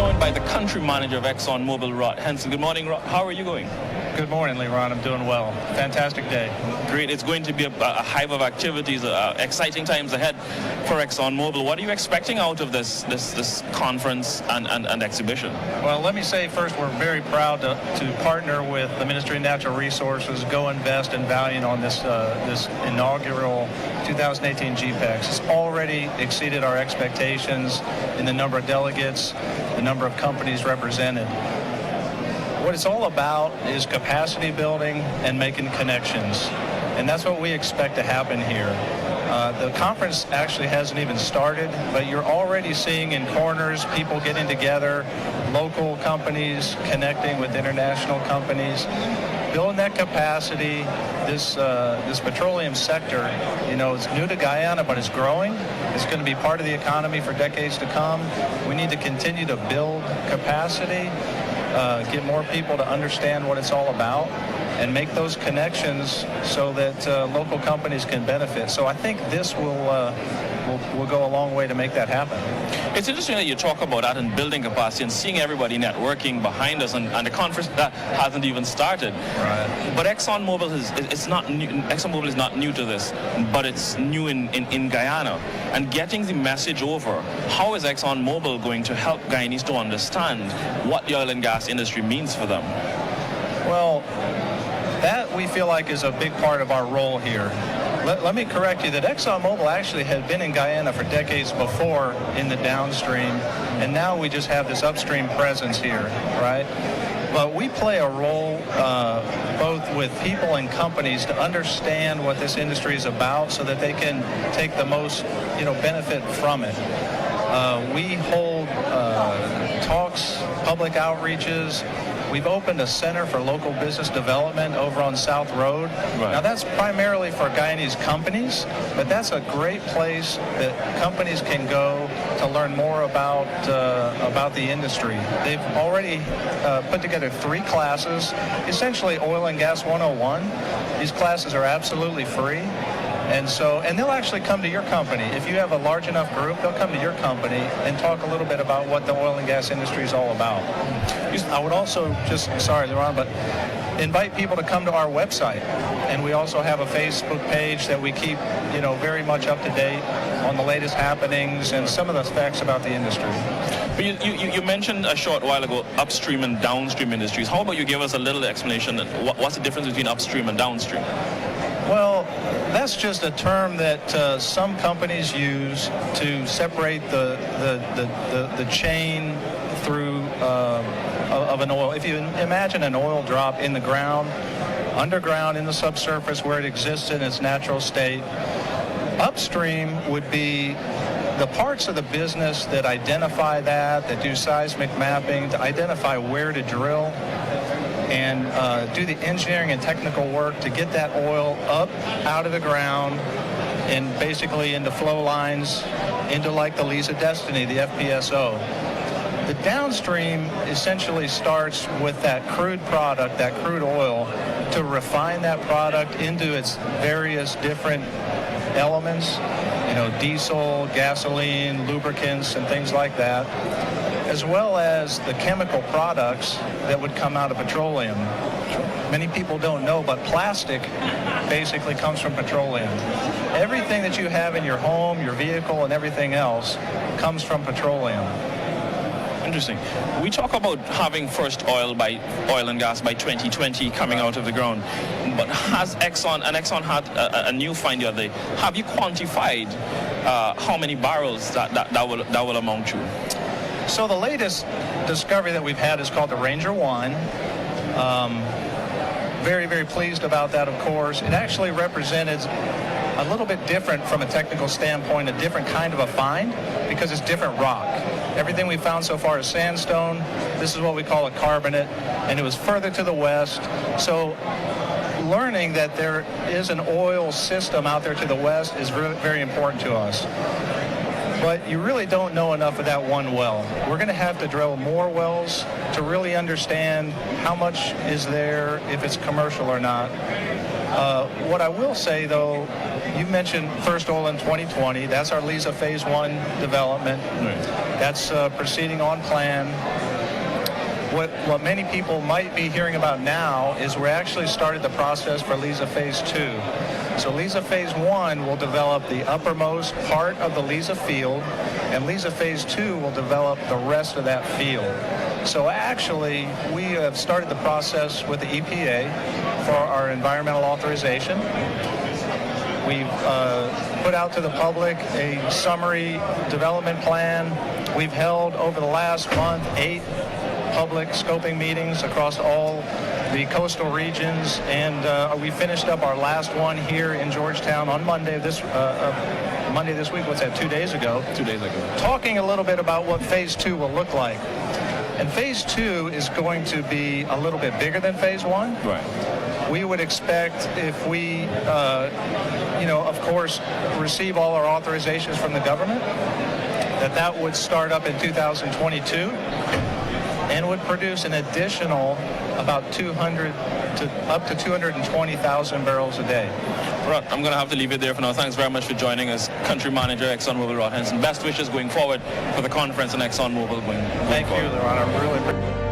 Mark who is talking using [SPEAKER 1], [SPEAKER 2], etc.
[SPEAKER 1] joined by the country manager of EXXONMOBIL, Rod Henson. Good morning, Rod. How are you going?
[SPEAKER 2] Good morning, Leron. I'm doing well. Fantastic day.
[SPEAKER 1] Great. It's going to be a hive of activities, exciting times ahead for EXXONMOBIL. What are you expecting out of this conference and exhibition?
[SPEAKER 2] Well, let me say first, we're very proud to partner with the Ministry of Natural Resources, Go Invest, and Valiant on this inaugural 2018 GPEX. It's already exceeded our expectations in the number of delegates, the number of companies represented. What it's all about is capacity building and making connections. And that's what we expect to happen here. The conference actually hasn't even started, but you're already seeing in corners people getting together, local companies connecting with international companies, building that capacity. This petroleum sector, it's new to Guyana, but it's growing. It's going to be part of the economy for decades to come. We need to continue to build capacity, get more people to understand what it's all about, and make those connections so that local companies can benefit. So I think this will go a long way to make that happen.
[SPEAKER 1] It's interesting that you talk about that and building capacity and seeing everybody networking behind us, and the conference that hasn't even started.
[SPEAKER 2] Right.
[SPEAKER 1] But EXXONMOBIL is not new. EXXONMOBIL is not new to this, but it's new in Guyana. And getting the message over, how is EXXONMOBIL going to help Guyanese to understand what the oil and gas industry means for them?
[SPEAKER 2] Well, that we feel like is a big part of our role here. Let me correct you that EXXONMOBIL actually had been in Guyana for decades before in the downstream, and now we just have this upstream presence here, right? But we play a role both with people and companies to understand what this industry is about so that they can take the most benefit from it. We hold talks, public outreaches. We've opened a center for local business development over on South Road.
[SPEAKER 1] Right.
[SPEAKER 2] Now that's primarily for Guyanese companies, but that's a great place that companies can go to learn more about the industry. They've already put together 3 classes, essentially Oil and Gas 101. These classes are absolutely free. And they'll actually come to your company. If you have a large enough group, they'll come to your company and talk a little bit about what the oil and gas industry is all about. I would also sorry, Leron, but invite people to come to our website. And we also have a Facebook page that we keep, very much up to date on the latest happenings and some of the facts about the industry.
[SPEAKER 1] But you mentioned a short while ago upstream and downstream industries. How about you give us a little explanation? What's the difference between upstream and downstream?
[SPEAKER 2] Well, that's just a term that some companies use to separate the chain through of an oil. If you imagine an oil drop in the ground, underground in the subsurface where it exists in its natural state, upstream would be the parts of the business that identify that do seismic mapping, to identify where to drill, and do the engineering and technical work to get that oil up out of the ground and basically into flow lines, into like the Liza Destiny, the FPSO. The downstream essentially starts with that crude product, that crude oil, to refine that product into its various different elements, diesel, gasoline, lubricants, and things like that, as well as the chemical products that would come out of petroleum. Many people don't know, but plastic basically comes from petroleum. Everything that you have in your home, your vehicle, and everything else comes from petroleum.
[SPEAKER 1] Interesting. We talk about having first oil and gas by 2020 coming out of the ground, but has Exxon had a new find the other day? Have you quantified how many barrels that will amount to?
[SPEAKER 2] So the latest discovery that we've had is called the Ranger 1. Very, very pleased about that, of course. It actually represented a little bit different from a technical standpoint, a different kind of a find, because it's different rock. Everything we found so far is sandstone. This is what we call a carbonate, and it was further to the west. So learning that there is an oil system out there to the west is really very important to us. But you really don't know enough of that one well. We're going to have to drill more wells to really understand how much is there, if it's commercial or not. What I will say, though, you mentioned first oil in 2020. That's our Liza Phase 1 development.
[SPEAKER 1] Right.
[SPEAKER 2] That's proceeding on plan. What many people might be hearing about now is we actually started the process for Liza Phase 2. So Liza Phase 1 will develop the uppermost part of the Liza field, and Liza Phase 2 will develop the rest of that field. So actually, we have started the process with the EPA for our environmental authorization. We've put out to the public a summary development plan. We've held over the last month 8 public scoping meetings across all the coastal regions, and we finished up our last one here in GeorgeTown on Monday this week. What's that, 2 days ago?
[SPEAKER 1] 2 days ago.
[SPEAKER 2] Talking a little bit about what Phase 2 will look like. And Phase 2 is going to be a little bit bigger than Phase 1.
[SPEAKER 1] Right.
[SPEAKER 2] We would expect, if we, of course, receive all our authorizations from the government, that would start up in 2022 and would produce an additional about 200 to up to 220,000 barrels a day.
[SPEAKER 1] Rod, I'm going to have to leave it there for now. Thanks very much for joining us, Country Manager, EXXONMOBIL, Rod Henson. Best wishes going forward for the conference and EXXONMOBIL going
[SPEAKER 2] Thank
[SPEAKER 1] forward.
[SPEAKER 2] you, Ron. I really appreciate it.